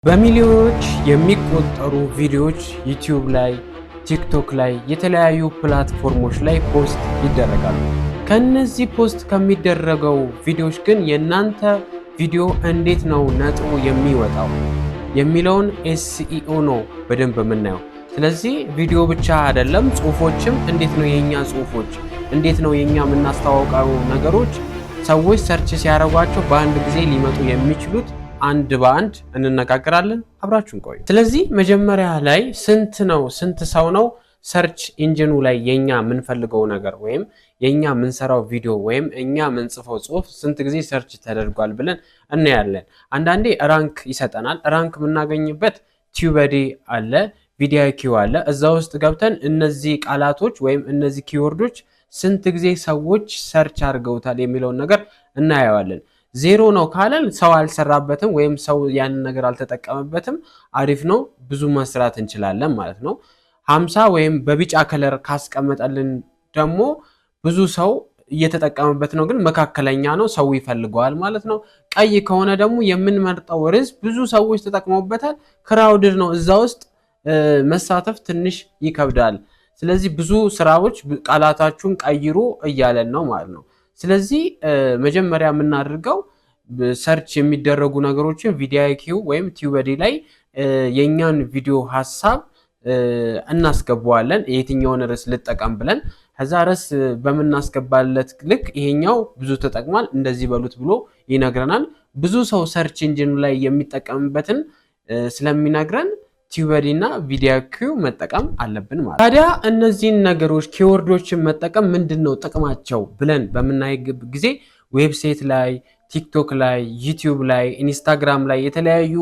በሚሊዮኖች የሚቆጠሩ ቪዲዮዎች ዩቲዩብ ላይ፣ ቲክቶክ ላይ፣ የተለያዩ ፕላትፎርሞች ላይ ፖስት ይደረጋሉ። ከነዚህ ፖስት ከሚደረገው ቪዲዮዎች ግን የናንተ ቪዲዮ እንዴት ነው ነጥሮ የሚወጣው የሚለውን ኤስኢኦ ነው በደንብ የምናየው። ስለዚህ ቪዲዮ ብቻ አይደለም፣ ጽሁፎችም እንዴት ነው የኛ ጽሁፎች እንዴት ነው የኛ የምናስተዋውቀው ነገሮች ሰዎች ሰርች ሲያደርጓቸው በአንድ ጊዜ ሊመጡ የሚችሉት አንድ በአንድ እንነጋገራለን። አብራችሁን ቆዩ። ስለዚህ መጀመሪያ ላይ ስንት ሰው ነው ሰርች ኢንጂኑ ላይ የኛ የምንፈልገው ነገር ወይም የኛ የምንሰራው ቪዲዮ ወይም እኛ የምንጽፈው ጽሁፍ ስንት ጊዜ ሰርች ተደርጓል ብለን እናያለን። አንዳንዴ ራንክ ይሰጠናል። ራንክ የምናገኝበት ቲዩበዴ አለ፣ ቪዲዮኪው አለ። እዛ ውስጥ ገብተን እነዚህ ቃላቶች ወይም እነዚህ ኪወርዶች ስንት ጊዜ ሰዎች ሰርች አድርገውታል የሚለውን ነገር እናየዋለን። ዜሮ ነው ካለን ሰው አልሰራበትም ወይም ሰው ያንን ነገር አልተጠቀመበትም፣ አሪፍ ነው፣ ብዙ መስራት እንችላለን ማለት ነው። 50 ወይም በቢጫ ከለር ካስቀመጠልን ደግሞ ብዙ ሰው እየተጠቀመበት ነው፣ ግን መካከለኛ ነው፣ ሰው ይፈልገዋል ማለት ነው። ቀይ ከሆነ ደግሞ የምንመርጠው ርዕስ ብዙ ሰዎች ተጠቅመውበታል፣ ክራውድድ ነው፣ እዛ ውስጥ መሳተፍ ትንሽ ይከብዳል። ስለዚህ ብዙ ስራዎች ቃላታችሁን ቀይሩ እያለን ነው ማለት ነው። ስለዚህ መጀመሪያ የምናደርገው ሰርች የሚደረጉ ነገሮችን ቪዲዮኪው ወይም ቲዩበዴ ላይ የኛን ቪዲዮ ሐሳብ እናስገባዋለን። የትኛውን ርዕስ ልጠቀም ብለን ከዛ ርዕስ በመናስገባለት ልክ ይሄኛው ብዙ ተጠቅሟል እንደዚህ በሉት ብሎ ይነግረናል። ብዙ ሰው ሰርች ኢንጂኑ ላይ የሚጠቀምበትን ስለሚነግረን ቲዩበዴ እና ቪዲዮኪው መጠቀም አለብን ማለት። ታዲያ እነዚህን ነገሮች ኪወርዶችን መጠቀም ምንድነው ጥቅማቸው ብለን በምናይ ጊዜ ዌብሳይት ላይ፣ ቲክቶክ ላይ፣ ዩቲዩብ ላይ፣ ኢንስታግራም ላይ የተለያዩ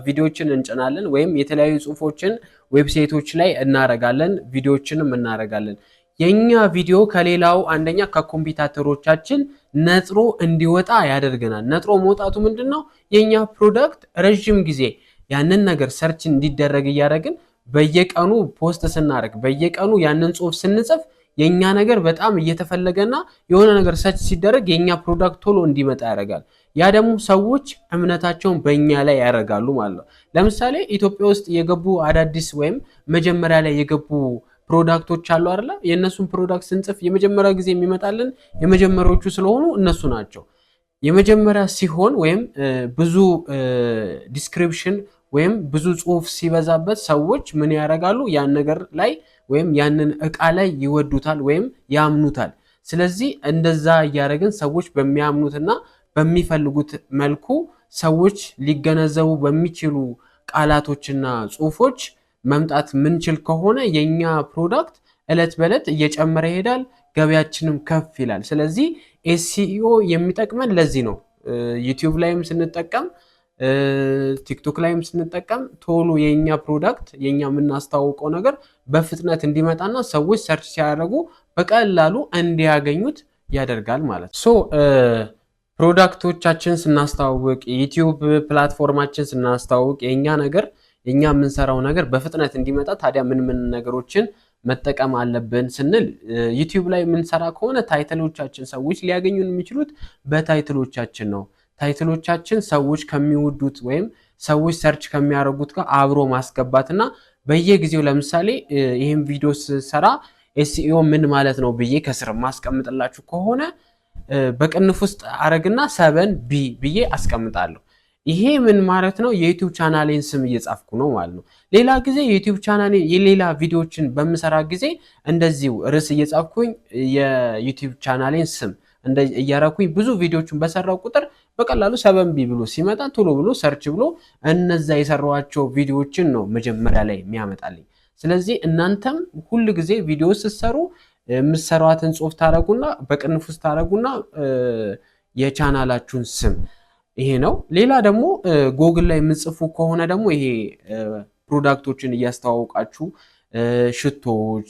ቪዲዮዎችን እንጭናለን ወይም የተለያዩ ጽሁፎችን ዌብሳይቶች ላይ እናረጋለን፣ ቪዲዮዎችንም እናረጋለን። የኛ ቪዲዮ ከሌላው አንደኛ ከኮምፒውተሮቻችን ነጥሮ እንዲወጣ ያደርገናል። ነጥሮ መውጣቱ ምንድነው? የኛ ፕሮዳክት ረጅም ጊዜ ያንን ነገር ሰርች እንዲደረግ እያደረግን በየቀኑ ፖስት ስናደርግ በየቀኑ ያንን ጽሁፍ ስንጽፍ የኛ ነገር በጣም እየተፈለገና የሆነ ነገር ሰርች ሲደረግ የኛ ፕሮዳክት ቶሎ እንዲመጣ ያደርጋል። ያ ደግሞ ሰዎች እምነታቸውን በእኛ ላይ ያደርጋሉ ማለት ነው። ለምሳሌ ኢትዮጵያ ውስጥ የገቡ አዳዲስ ወይም መጀመሪያ ላይ የገቡ ፕሮዳክቶች አሉ አይደለ? የእነሱን ፕሮዳክት ስንጽፍ የመጀመሪያ ጊዜ የሚመጣልን የመጀመሪያዎቹ ስለሆኑ እነሱ ናቸው። የመጀመሪያ ሲሆን ወይም ብዙ ዲስክሪፕሽን ወይም ብዙ ጽሁፍ ሲበዛበት ሰዎች ምን ያደርጋሉ? ያን ነገር ላይ ወይም ያንን እቃ ላይ ይወዱታል ወይም ያምኑታል። ስለዚህ እንደዛ እያደረግን ሰዎች በሚያምኑትና በሚፈልጉት መልኩ ሰዎች ሊገነዘቡ በሚችሉ ቃላቶችና ጽሁፎች መምጣት ምንችል ከሆነ የኛ ፕሮዳክት እለት በእለት እየጨመረ ይሄዳል፣ ገበያችንም ከፍ ይላል። ስለዚህ ኤስኢኦ የሚጠቅመን ለዚህ ነው። ዩቲዩብ ላይም ስንጠቀም ቲክቶክ ላይም ስንጠቀም ቶሎ የኛ ፕሮዳክት የኛ የምናስተዋውቀው ነገር በፍጥነት እንዲመጣና ሰዎች ሰርች ሲያደርጉ በቀላሉ እንዲያገኙት ያደርጋል ማለት ነው። ፕሮዳክቶቻችን ስናስተዋውቅ፣ ዩቲዩብ ፕላትፎርማችን ስናስተዋውቅ የኛ ነገር የኛ የምንሰራው ነገር በፍጥነት እንዲመጣ ታዲያ ምን ነገሮችን መጠቀም አለብን ስንል ዩቲዩብ ላይ የምንሰራ ከሆነ ታይትሎቻችን ሰዎች ሊያገኙን የሚችሉት በታይትሎቻችን ነው። ታይትሎቻችን ሰዎች ከሚወዱት ወይም ሰዎች ሰርች ከሚያደርጉት ጋር አብሮ ማስገባትና በየጊዜው ለምሳሌ ይህን ቪዲዮ ስሰራ ኤስኢኦ ምን ማለት ነው ብዬ ከስር ማስቀምጥላችሁ ከሆነ በቅንፍ ውስጥ አረግና 7B ብዬ አስቀምጣለሁ። ይሄ ምን ማለት ነው? የዩቲዩብ ቻናሌን ስም እየጻፍኩ ነው ማለት ነው። ሌላ ጊዜ የዩቲዩብ ቻናሌ የሌላ ቪዲዮዎችን በምሰራ ጊዜ እንደዚሁ ርዕስ እየጻፍኩኝ የዩቲዩብ ቻናሌን ስም እያረኩኝ ብዙ ቪዲዮዎችን በሰራው ቁጥር በቀላሉ 7B ብሎ ሲመጣ ቶሎ ብሎ ሰርች ብሎ እነዛ የሰራኋቸው ቪዲዮዎችን ነው መጀመሪያ ላይ የሚያመጣልኝ። ስለዚህ እናንተም ሁል ጊዜ ቪዲዮ ስትሰሩ የምትሰሯትን ጽሁፍ ታረጉና በቅንፍ ውስጥ ታረጉና የቻናላችሁን ስም ይሄ ነው። ሌላ ደግሞ ጎግል ላይ የምጽፉ ከሆነ ደግሞ ይሄ ፕሮዳክቶችን እያስተዋወቃችሁ ሽቶዎች፣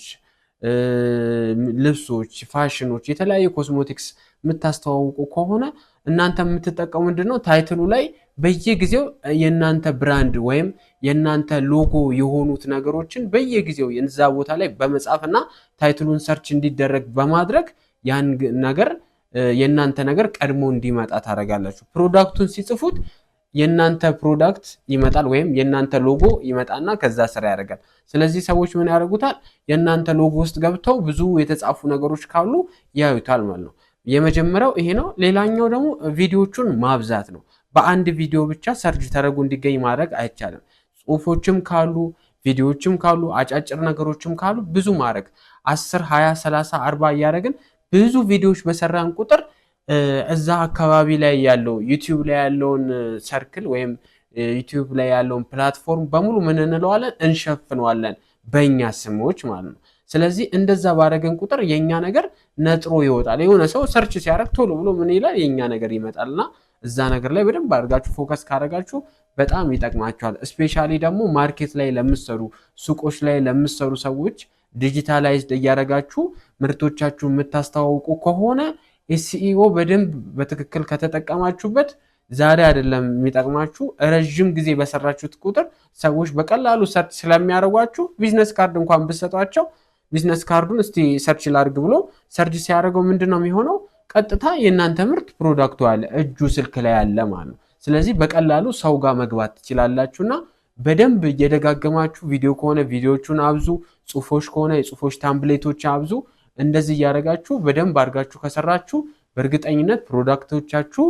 ልብሶች፣ ፋሽኖች፣ የተለያዩ ኮስሞቲክስ የምታስተዋውቁ ከሆነ እናንተ የምትጠቀሙ ምንድነው? ታይትሉ ላይ በየጊዜው የናንተ ብራንድ ወይም የናንተ ሎጎ የሆኑት ነገሮችን በየጊዜው የዛ ቦታ ላይ በመጻፍና ታይትሉን ሰርች እንዲደረግ በማድረግ ያን ነገር የናንተ ነገር ቀድሞ እንዲመጣ ታረጋላችሁ። ፕሮዳክቱን ሲጽፉት የናንተ ፕሮዳክት ይመጣል ወይም የናንተ ሎጎ ይመጣና ከዛ ስራ ያደርጋል። ስለዚህ ሰዎች ምን ያደርጉታል? የናንተ ሎጎ ውስጥ ገብተው ብዙ የተጻፉ ነገሮች ካሉ ያዩታል ማለት ነው። የመጀመሪያው ይሄ ነው። ሌላኛው ደግሞ ቪዲዮቹን ማብዛት ነው። በአንድ ቪዲዮ ብቻ ሰርች ተደርጎ እንዲገኝ ማድረግ አይቻልም። ጽሁፎችም ካሉ ቪዲዮዎችም ካሉ አጫጭር ነገሮችም ካሉ ብዙ ማድረግ 10 20 30 40 እያደረግን ብዙ ቪዲዮዎች በሰራን ቁጥር እዛ አካባቢ ላይ ያለው ዩቲዩብ ላይ ያለውን ሰርክል ወይም ዩቲዩብ ላይ ያለውን ፕላትፎርም በሙሉ ምን እንለዋለን? እንሸፍነዋለን በእኛ ስሞች ማለት ነው። ስለዚህ እንደዛ ባደረገን ቁጥር የኛ ነገር ነጥሮ ይወጣል። የሆነ ሰው ሰርች ሲያደርግ ቶሎ ብሎ ምን ይላል? የኛ ነገር ይመጣልና እዛ ነገር ላይ በደንብ አድርጋችሁ ፎከስ ካደረጋችሁ በጣም ይጠቅማችኋል። ስፔሻሊ ደግሞ ማርኬት ላይ ለምትሰሩ፣ ሱቆች ላይ ለምትሰሩ ሰዎች ዲጂታላይዝድ እያደረጋችሁ ምርቶቻችሁ የምታስተዋውቁ ከሆነ ኤስኢኦ በደንብ በትክክል ከተጠቀማችሁበት ዛሬ አይደለም የሚጠቅማችሁ፣ ረጅም ጊዜ በሰራችሁት ቁጥር ሰዎች በቀላሉ ሰርች ስለሚያደርጓችሁ ቢዝነስ ካርድ እንኳን ብትሰጧቸው ቢዝነስ ካርዱን እስቲ ሰርች ላድርግ ብሎ ሰርች ሲያደርገው ምንድነው የሚሆነው? ቀጥታ የእናንተ ምርት ፕሮዳክቱ አለ እጁ ስልክ ላይ አለ ማለት ነው። ስለዚህ በቀላሉ ሰው ጋር መግባት ትችላላችሁና በደንብ እየደጋገማችሁ ቪዲዮ ከሆነ ቪዲዮቹን አብዙ፣ ጽሁፎች ከሆነ የጽሁፎች ታምፕሌቶች አብዙ። እንደዚህ እያደረጋችሁ በደንብ አድርጋችሁ ከሰራችሁ በእርግጠኝነት ፕሮዳክቶቻችሁ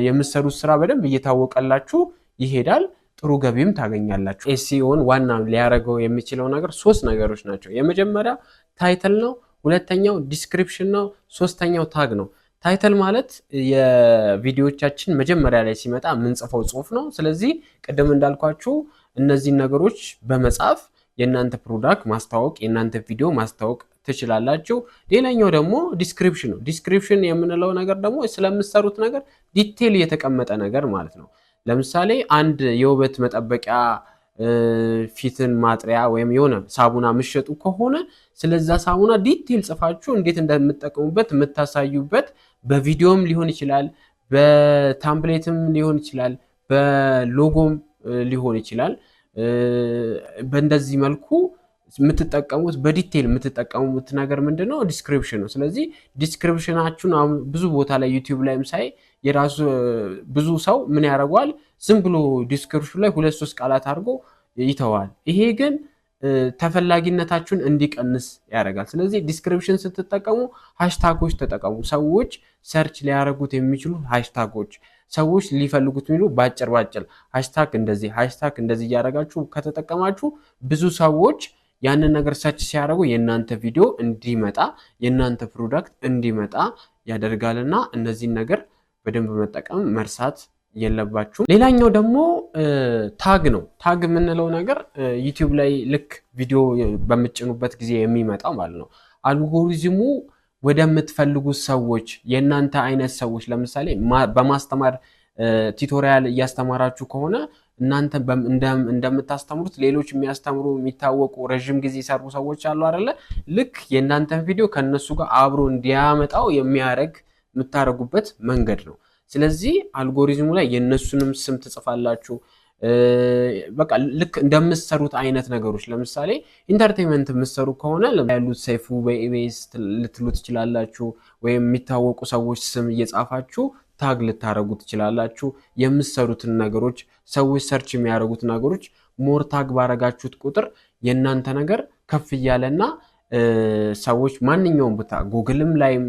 የምትሰሩት ስራ በደንብ እየታወቀላችሁ ይሄዳል። ጥሩ ገቢም ታገኛላችሁ። ኤስኢኦን ዋና ሊያደርገው የሚችለው ነገር 3 ነገሮች ናቸው። የመጀመሪያ ታይትል ነው፣ ሁለተኛው ዲስክሪፕሽን ነው፣ ሶስተኛው ታግ ነው። ታይትል ማለት የቪዲዮዎቻችን መጀመሪያ ላይ ሲመጣ የምንጽፈው ጽሁፍ ነው። ስለዚህ ቅድም እንዳልኳችሁ እነዚህን ነገሮች በመጻፍ የእናንተ ፕሮዳክት ማስተዋወቅ፣ የእናንተ ቪዲዮ ማስተዋወቅ ትችላላችሁ። ሌላኛው ደግሞ ዲስክሪፕሽን ነው። ዲስክሪፕሽን የምንለው ነገር ደግሞ ስለምትሰሩት ነገር ዲቴል የተቀመጠ ነገር ማለት ነው። ለምሳሌ አንድ የውበት መጠበቂያ ፊትን ማጥሪያ ወይም የሆነ ሳሙና የምትሸጡ ከሆነ ስለዛ ሳሙና ዲቴል ጽፋችሁ እንዴት እንደምትጠቀሙበት የምታሳዩበት በቪዲዮም ሊሆን ይችላል፣ በታምፕሌትም ሊሆን ይችላል፣ በሎጎም ሊሆን ይችላል። በእንደዚህ መልኩ የምትጠቀሙት በዲቴል የምትጠቀሙት ነገር ምንድነው? ዲስክሪፕሽን ነው። ስለዚህ ዲስክሪፕሽናችሁን ብዙ ቦታ ላይ ዩቲዩብ ላይም ሳይ የራሱ ብዙ ሰው ምን ያደርገዋል? ዝም ብሎ ዲስክሪፕሽን ላይ 2-3 ቃላት አድርጎ ይተዋል። ይሄ ግን ተፈላጊነታችሁን እንዲቀንስ ያደርጋል። ስለዚህ ዲስክሪፕሽን ስትጠቀሙ ሃሽታጎች ተጠቀሙ። ሰዎች ሰርች ሊያደርጉት የሚችሉ ሃሽታጎች፣ ሰዎች ሊፈልጉት የሚሉ ባጭር ሃሽታግ እንደዚህ እያደረጋችሁ ከተጠቀማችሁ ብዙ ሰዎች ያንን ነገር ሰርች ሲያደርጉ የእናንተ ቪዲዮ እንዲመጣ የእናንተ ፕሮዳክት እንዲመጣ ያደርጋልና እነዚህን ነገር በደንብ መጠቀም መርሳት የለባችሁ። ሌላኛው ደግሞ ታግ ነው። ታግ የምንለው ነገር ዩቲዩብ ላይ ልክ ቪዲዮ በምትጭኑበት ጊዜ የሚመጣው ማለት ነው። አልጎሪዝሙ ወደምትፈልጉት ሰዎች የእናንተ አይነት ሰዎች ለምሳሌ በማስተማር ቱቶሪያል እያስተማራችሁ ከሆነ እናንተ እንደምታስተምሩት ሌሎች የሚያስተምሩ የሚታወቁ ረጅም ጊዜ የሰሩ ሰዎች አሉ አይደለ? ልክ የእናንተን ቪዲዮ ከነሱ ጋር አብሮ እንዲያመጣው የሚያደርግ የምታደርጉበት መንገድ ነው። ስለዚህ አልጎሪዝሙ ላይ የነሱንም ስም ትጽፋላችሁ። በቃ ልክ እንደምትሰሩት አይነት ነገሮች ለምሳሌ ኢንተርቴይንመንት የምትሰሩ ከሆነ ያሉት ሰይፉ በኢቢኤስ ልትሉ ትችላላችሁ፣ ወይም የሚታወቁ ሰዎች ስም እየጻፋችሁ ታግ ልታረጉ ትችላላችሁ። የምትሰሩትን ነገሮች ሰዎች ሰርች የሚያደርጉት ነገሮች ሞር ታግ ባረጋችሁት ቁጥር የእናንተ ነገር ከፍ እያለና ሰዎች ማንኛውም ቦታ ጉግልም ላይም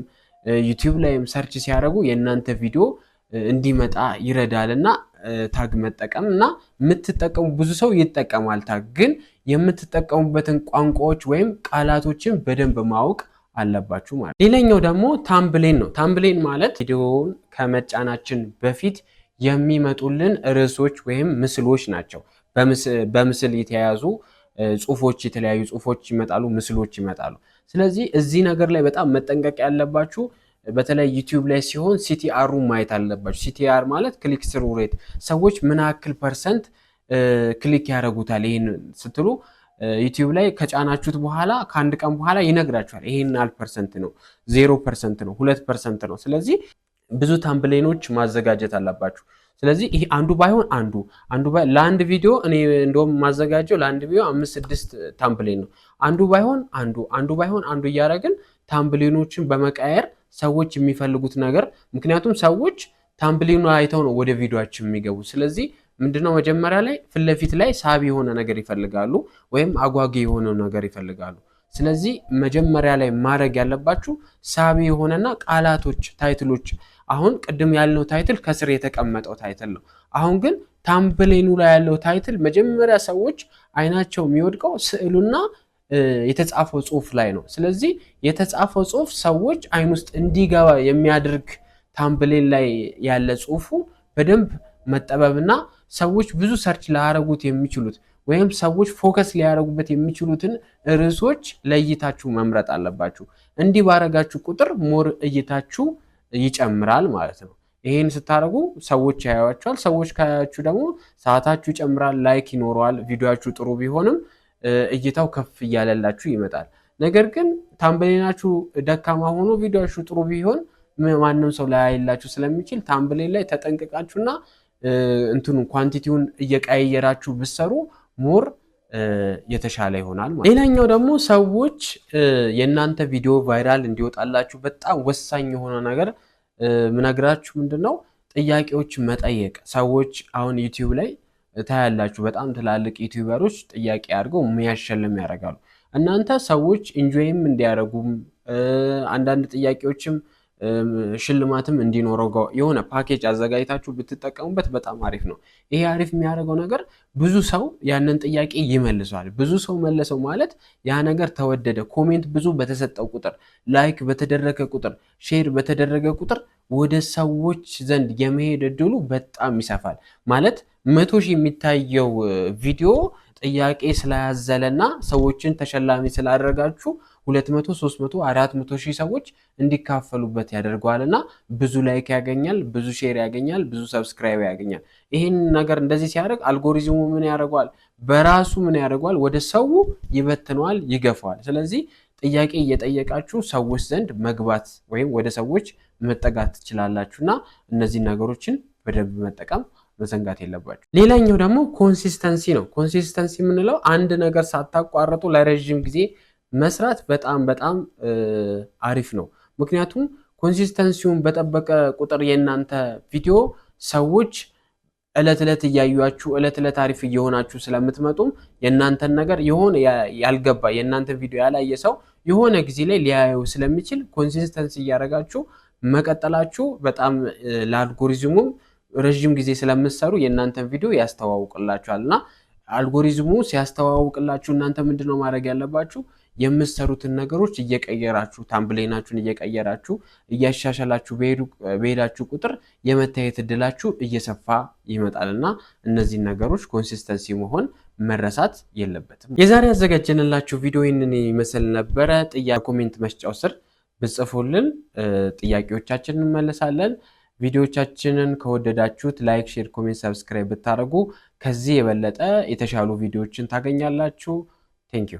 ዩቲዩብ ላይም ሰርች ሲያደርጉ የእናንተ ቪዲዮ እንዲመጣ ይረዳልና ታግ መጠቀም እና የምትጠቀሙ ብዙ ሰው ይጠቀማል። ታግ ግን የምትጠቀሙበትን ቋንቋዎች ወይም ቃላቶችን በደንብ ማወቅ አለባችሁ ማለት። ሌላኛው ደግሞ ታምብሌን ነው። ታምብሌን ማለት ቪዲዮውን ከመጫናችን በፊት የሚመጡልን ርዕሶች ወይም ምስሎች ናቸው። በምስል የተያያዙ ጽሁፎች፣ የተለያዩ ጽሁፎች ይመጣሉ፣ ምስሎች ይመጣሉ። ስለዚህ እዚህ ነገር ላይ በጣም መጠንቀቅ ያለባችሁ በተለይ ዩቲዩብ ላይ ሲሆን ሲቲአሩ ማየት አለባችሁ። ሲቲአር ማለት ክሊክ ስሩ ሬት፣ ሰዎች ምን ያክል ፐርሰንት ክሊክ ያደርጉታል። ይሄን ስትሉ ዩቲዩብ ላይ ከጫናችሁት በኋላ ከአንድ ቀን በኋላ ይነግራችኋል። ይሄን ያህል ፐርሰንት ነው፣ 0% ነው፣ 2% ነው። ስለዚህ ብዙ ታምብሌኖች ማዘጋጀት አለባችሁ። ስለዚህ ይሄ አንዱ ባይሆን አንዱ ለአንድ ቪዲዮ እኔ እንደውም ማዘጋጀው ለአንድ ቪዲዮ 5-6 ታምብሌን ነው። አንዱ ባይሆን አንዱ እያደረግን ታምብሌኖችን በመቀየር ሰዎች የሚፈልጉት ነገር፣ ምክንያቱም ሰዎች ታምብሊኑ አይተው ነው ወደ ቪዲዮአችን የሚገቡ። ስለዚህ ምንድነው መጀመሪያ ላይ ፊት ለፊት ላይ ሳቢ የሆነ ነገር ይፈልጋሉ ወይም አጓጊ የሆነ ነገር ይፈልጋሉ። ስለዚህ መጀመሪያ ላይ ማድረግ ያለባችሁ ሳቢ የሆነና ቃላቶች ታይትሎች፣ አሁን ቅድም ያልነው ታይትል ከስር የተቀመጠው ታይትል ነው። አሁን ግን ታምብሌኑ ላይ ያለው ታይትል መጀመሪያ ሰዎች አይናቸው የሚወድቀው ስዕሉና የተጻፈው ጽሁፍ ላይ ነው። ስለዚህ የተጻፈው ጽሁፍ ሰዎች አይን ውስጥ እንዲገባ የሚያደርግ ታምብሌን ላይ ያለ ጽሁፉ በደንብ መጠበብና ሰዎች ብዙ ሰርች ሊያደርጉት የሚችሉት ወይም ሰዎች ፎከስ ሊያደርጉበት የሚችሉትን ርዕሶች ለእይታችሁ መምረጥ አለባችሁ። እንዲህ ባረጋችሁ ቁጥር ሞር እይታችሁ ይጨምራል ማለት ነው። ይሄን ስታደርጉ ሰዎች ያዩዋችኋል። ሰዎች ካያችሁ ደግሞ ሰዓታችሁ ይጨምራል፣ ላይክ ይኖረዋል። ቪዲዮአችሁ ጥሩ ቢሆንም እይታው ከፍ እያለላችሁ ይመጣል። ነገር ግን ታምብሌናችሁ ደካማ ሆኖ ቪዲዮአችሁ ጥሩ ቢሆን ማንም ሰው ላያይላችሁ ስለሚችል ታምብሌን ላይ ተጠንቅቃችሁና እንትኑን ኳንቲቲውን እየቀያየራችሁ ብትሰሩ ሞር የተሻለ ይሆናል ማለት። ሌላኛው ደግሞ ሰዎች የእናንተ ቪዲዮ ቫይራል እንዲወጣላችሁ በጣም ወሳኝ የሆነ ነገር ምነግራችሁ ምንድነው ጥያቄዎች መጠየቅ። ሰዎች አሁን ዩቲዩብ ላይ ታያላችሁ በጣም ትላልቅ ዩቲዩበሮች ጥያቄ አድርገው የሚያሸልም ያደርጋሉ። እናንተ ሰዎች ኢንጆይም እንዲያደርጉም አንዳንድ ጥያቄዎችም ሽልማትም እንዲኖረው የሆነ ፓኬጅ አዘጋጅታችሁ ብትጠቀሙበት በጣም አሪፍ ነው። ይሄ አሪፍ የሚያደርገው ነገር ብዙ ሰው ያንን ጥያቄ ይመልሷል። ብዙ ሰው መለሰው ማለት ያ ነገር ተወደደ። ኮሜንት ብዙ በተሰጠው ቁጥር፣ ላይክ በተደረገ ቁጥር፣ ሼር በተደረገ ቁጥር ወደ ሰዎች ዘንድ የመሄድ እድሉ በጣም ይሰፋል። ማለት 100 ሺህ የሚታየው ቪዲዮ ጥያቄ ስላያዘለና ሰዎችን ተሸላሚ ስላደረጋችሁ 200፣ 300፣ 400 ሺህ ሰዎች እንዲካፈሉበት ያደርገዋልና ብዙ ላይክ ያገኛል፣ ብዙ ሼር ያገኛል፣ ብዙ ሰብስክራይብ ያገኛል። ይህን ነገር እንደዚህ ሲያደርግ አልጎሪዝሙ ምን ያደርገዋል? በራሱ ምን ያደርገዋል? ወደ ሰው ይበትነዋል፣ ይገፋዋል። ስለዚህ ጥያቄ እየጠየቃችሁ ሰዎች ዘንድ መግባት ወይም ወደ ሰዎች መጠጋት ትችላላችሁና እነዚህ ነገሮችን በደንብ መጠቀም መዘንጋት የለባችሁ። ሌላኛው ደግሞ ኮንሲስተንሲ ነው። ኮንሲስተንሲ የምንለው አንድ ነገር ሳታቋርጡ ለረጅም ጊዜ መስራት በጣም በጣም አሪፍ ነው። ምክንያቱም ኮንሲስተንሲውን በጠበቀ ቁጥር የእናንተ ቪዲዮ ሰዎች እለት እለት እያዩአችሁ እለት እለት አሪፍ እየሆናችሁ ስለምትመጡም የእናንተን ነገር የሆነ ያልገባ የእናንተ ቪዲዮ ያላየ ሰው የሆነ ጊዜ ላይ ሊያየው ስለሚችል ኮንሲስተንሲ እያደረጋችሁ መቀጠላችሁ በጣም ለአልጎሪዝሙም ረጅም ጊዜ ስለምትሰሩ የእናንተን ቪዲዮ ያስተዋውቅላችኋል። እና አልጎሪዝሙ ሲያስተዋውቅላችሁ እናንተ ምንድነው ማድረግ ያለባችሁ? የምትሰሩትን ነገሮች እየቀየራችሁ ታምብሌናችሁን እየቀየራችሁ እያሻሻላችሁ በሄዳችሁ ቁጥር የመታየት እድላችሁ እየሰፋ ይመጣልና እነዚህን ነገሮች ኮንሲስተንሲ መሆን መረሳት የለበትም። የዛሬ ያዘጋጀንላችሁ ቪዲዮ ይህንን ይመስል ነበረ። ጥያቄ ኮሜንት መስጫው ስር ብጽፉልን ጥያቄዎቻችንን እንመለሳለን። ቪዲዮዎቻችንን ከወደዳችሁት ላይክ፣ ሼር፣ ኮሜንት፣ ሰብስክራይብ ብታደርጉ ከዚህ የበለጠ የተሻሉ ቪዲዮዎችን ታገኛላችሁ። ቴንክ ዩ